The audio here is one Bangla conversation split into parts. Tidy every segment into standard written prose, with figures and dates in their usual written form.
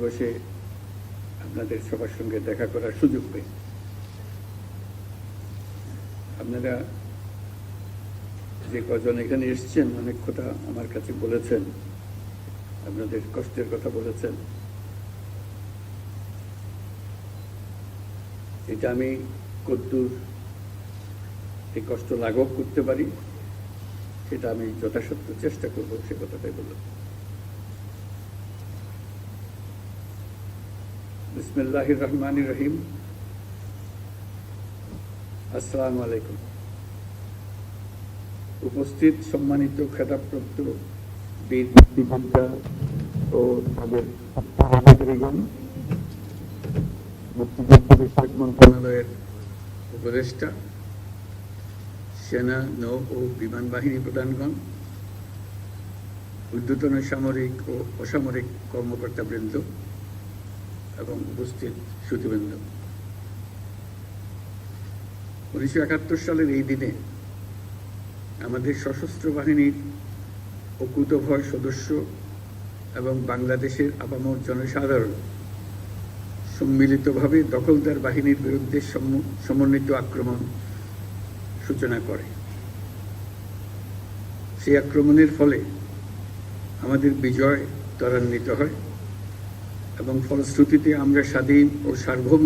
বসে আপনাদের সবার সঙ্গে দেখা করার সুযোগ পেয়ে আপনারা যে কজন এখানে এসেছেন অনেক কথা আমার কাছে বলেছেন, আপনাদের কষ্টের কথা বলেছেন। এটা আমি কদ্দূর এই কষ্ট লাঘব করতে পারি সেটা আমি যথাসাধ্য চেষ্টা করব, সে কথাটাই বললাম। বিসমিল্লাহির রহমানির রহিম। আসসালামু আলাইকুম। উপস্থিত সম্মানিত খেতাবপ্রাপ্ত বীর মুক্তিযোদ্ধা ও তাদের আত্মহত্যাকারীগণ, মুক্তিযুদ্ধ বিষয়ক মন্ত্রণালয়ের উপদেষ্টা, সেনা, নৌ ও বিমান বাহিনী প্রধানগণ, ঊর্ধ্বতন সামরিক ও অসামরিক কর্মকর্তাবৃন্দ এবং উপস্থিত শ্রোতৃবৃন্দ, 1971 সালের এই দিনে আমাদের সশস্ত্র বাহিনীর অকুতোভয় সদস্য এবং বাংলাদেশের আপামর জনসাধারণ সম্মিলিতভাবে দখলদার বাহিনীর বিরুদ্ধে সমন্বিত আক্রমণ সূচনা করে। সেই আক্রমণের ফলে আমাদের বিজয় ত্বরান্বিত হয় এবং ফলশ্রুতিতে আমরা স্বাধীন ও সার্বভৌম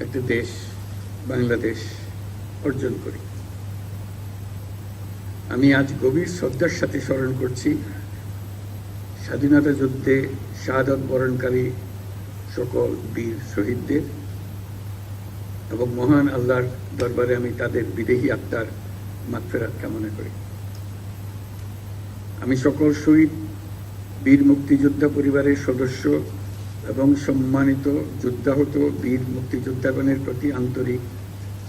একটা দেশ বাংলাদেশ অর্জন করি। আমি আজ গভীর শ্রদ্ধার সাথে স্মরণ করছি স্বাধীনতা যুদ্ধে শাহাদাত বরণকারী সকল বীর শহীদদের এবং মহান আল্লাহর দরবারে আমি তাদের বিদেহী আত্মার মাগফিরাত কামনা করি। আমি সকল শহীদ বীর মুক্তিযোদ্ধা পরিবারের সদস্য এবং সম্মানিত যুদ্ধাহত বীর মুক্তিযোদ্ধাগণের প্রতি আন্তরিক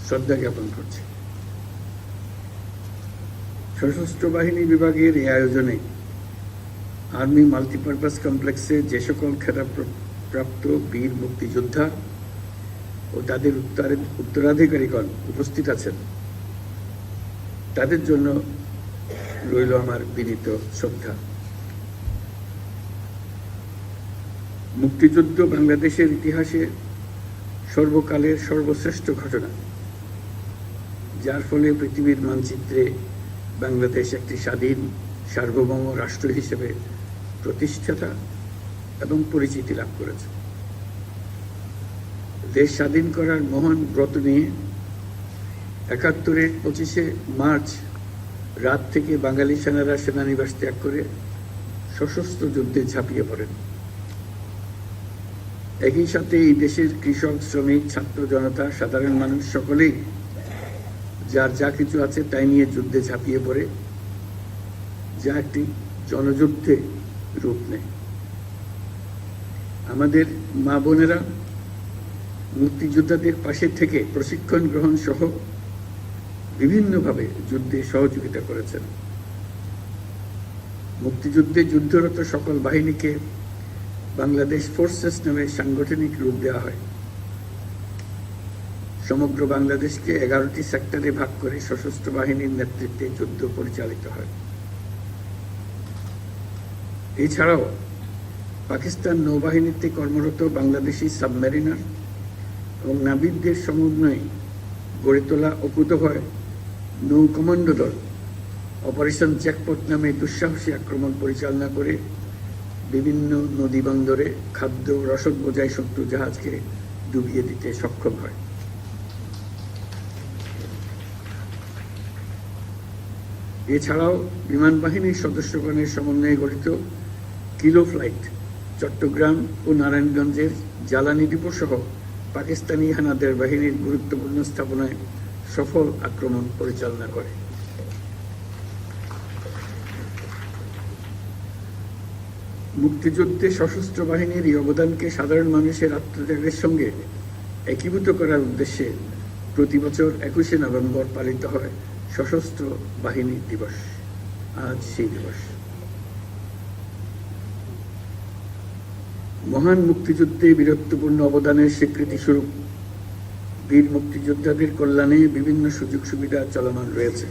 শ্রদ্ধা জ্ঞাপন করছি। সশস্ত্র বাহিনী বিভাগের এই আয়োজনে আর্মি মাল্টিপারপাস কমপ্লেক্সে যে সকল খেতাবপ্রাপ্ত বীর মুক্তিযোদ্ধা ও তাদের উত্তরাধিকারীগণ উপস্থিত আছেন, তাদের জন্য রইল আমার বিনীত শ্রদ্ধা। মুক্তিযুদ্ধ বাংলাদেশের ইতিহাসে সর্বকালের সর্বশ্রেষ্ঠ ঘটনা, যার ফলে পৃথিবীর মানচিত্রে বাংলাদেশ একটি স্বাধীন সার্বভৌম রাষ্ট্র হিসেবে প্রতিষ্ঠাতা এবং পরিচিতি লাভ করেছে। দেশ স্বাধীন করার মহান ব্রত নিয়ে 71-এর 25শে মার্চ রাত থেকে বাঙালি সেনারা সেনানিবাস ত্যাগ করে সশস্ত্র যুদ্ধে ঝাঁপিয়ে পড়েন। একই সাথে এই দেশের কৃষক, শ্রমিক, ছাত্র জনতা, সাধারণ মানুষ সকলেই যার যা কিছু আছে তাই নিয়ে যুদ্ধে ঝাঁপিয়ে পড়ে, যা একটি জনযুদ্ধে রূপ নেয়। আমাদের মা বোনেরা মুক্তিযোদ্ধাদের পাশে থেকে প্রশিক্ষণ গ্রহণ সহ বিভিন্নভাবে যুদ্ধে সহযোগিতা করেছেন। মুক্তিযুদ্ধে যুদ্ধরত সকল বাহিনীকে বাংলাদেশ ফোর্সেস নামে সাংগঠনিক রূপ দেওয়া হয়। সমগ্র বাংলাদেশকে 11টি সেক্টরে ভাগ করে সশস্ত্র বাহিনীর নেতৃত্বে যুদ্ধ পরিচালিত হয়। এছাড়াও পাকিস্তান নৌবাহিনীতে কর্মরত বাংলাদেশি সাবমেরিনার এবং নাবিকদের সমন্বয়ে গড়ে তোলা অকুতোভয় নৌ কমান্ডো দল অপারেশন জ্যাকপট নামে দুঃসাহসী আক্রমণ পরিচালনা করে বিভিন্ন নদী বন্দরে খাদ্য রসদ বোঝাই শত্রু জাহাজকে ডুবিয়ে দিতে সক্ষম হয়। এছাড়াও বিমান বাহিনীর সদস্যগণের সমন্বয়ে গঠিত কিলো ফ্লাইট চট্টগ্রাম ও নারায়ণগঞ্জের জ্বালানি ডিপো সহ পাকিস্তানি হানাদার বাহিনীর গুরুত্বপূর্ণ স্থাপনায় সফল আক্রমণ পরিচালনা করে। মুক্তিযুদ্ধে সশস্ত্র বাহিনীর এই অবদানকে সাধারণ মানুষের আত্মত্যাগের সঙ্গে একীভূত করার উদ্দেশ্যে প্রতি বছর 21শে নভেম্বর পালিত হয় সশস্ত্র বাহিনী দিবস। আজ সেই দিবস। মহান মুক্তিযুদ্ধে বীরত্বপূর্ণ অবদানের স্বীকৃতি স্বরূপ বীর মুক্তিযোদ্ধাদের কল্যাণে বিভিন্ন সুযোগ সুবিধা চলমান রয়েছে।